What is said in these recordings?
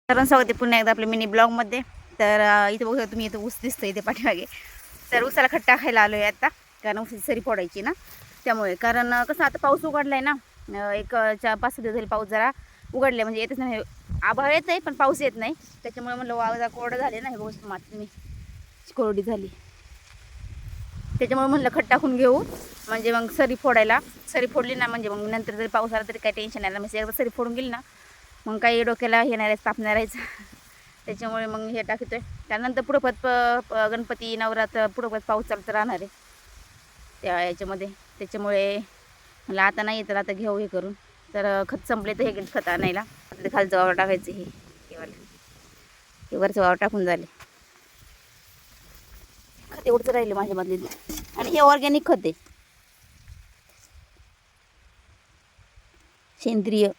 तर स्वागत आहे पुन्हा एकदा आपल्या मिनी ब्लॉगमध्ये. तर इथे बघू तुम्ही, इथं ऊस दिसतो इथे पाठीमागे. तर ऊसाला खट्टा खायला आलो आहे आता, कारण ऊसाची सरी फोडायची ना, त्यामुळे. कारण कसं आता पाऊस उघडला आहे ना, एक 4-5 दिवस झाले पाऊस जरा उघडले, म्हणजे येतच नाही. आभाळ येत आहे पण पाऊस येत नाही, त्याच्यामुळे म्हणलं वावरा कोरडं झाले ना. हे बघू माती तुम्ही, कोरडी झाली, त्याच्यामुळे म्हणलं खट टाकून घेऊ, म्हणजे मग सरी फोडायला. सरी फोडली ना म्हणजे मग नंतर जरी पाऊस आला तरी काही टेन्शन नाही. म्हणजे एकदा सरी फोडून गेली ना मग काही डोक्याला हे नाही, तापणार राहायचं. त्याच्यामुळे मग हे टाकतोय. त्यानंतर पुढं गणपती नवरात्र पुढं पाऊस चालत राहणार आहे त्या याच्यामध्ये. त्याच्यामुळे मला आता नाही तर आता घेऊ हे करून. तर खत संपले तर हे गेलं खत आणायला. आता ते खालचं वावर टाकायचं. हे वरचं वावर टाकून झाले. खत एवढंच राहिले माझ्यामधले. आणि हे ऑर्गॅनिक खत आहे, सेंद्रिय.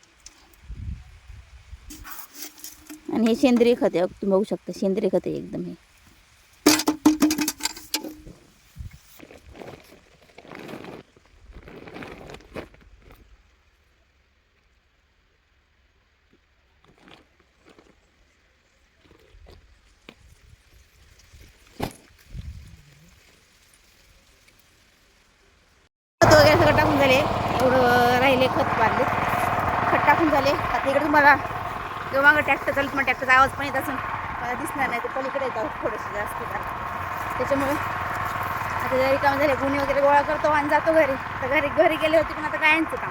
आणि हे सेंद्रिय खत आहे, तुम्ही बघू शकता, सेंद्रिय खत आहे एकदम. हे खत वगैरे सगळं टाकून झाले. एवढं राहिले खत बांधले, खत टाकून झाले. आता इकडे तुम्हाला जो मागं ट्रॅक्टर चालत मग ट्रॅक्टरचा आवाज पण येत असून मला दिसणार नाही, तर पलीकडे येतात थोडंसं जास्त. त्याच्यामुळे आता जरी काम झाले, गुन्हे वगैरे गोळा करतो आणि जातो घरी. तर घरी गेले होते पण आता कायांचं काम,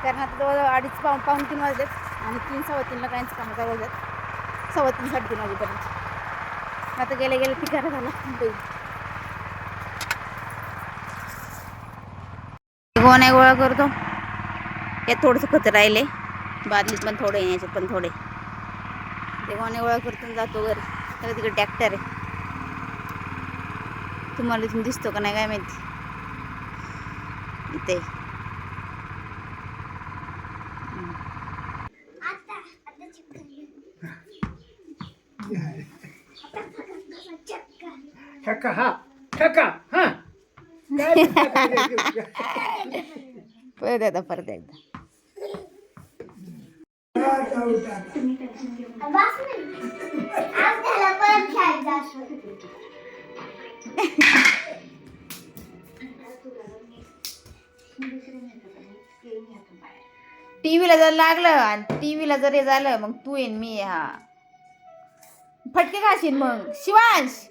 कारण आता जवळ 2:30-3 वाजलेत. आणि 3-3:15ला कायांचं काम चालू होतात, 3:15-3:30 वाजेपर्यंत. आता गेले ठिकाणं झालं. गोण्या गोळा करतो. यात थोडंसं खत राहिले, बादलीत पण थोडे, याच्यात पण थोडे. ते गोण्या गोळा करतो जातो घरी. तर तिकडे ट्रॅक्टर आहे, तुम्हाला इथून दिसतो का नाही काय माहिती. इथे परत एकदा टीव्हीला जर लागलं आणि टीव्हीला जर हे झालं मग तू येईन मी हा फटके खाशील मग. शिवांश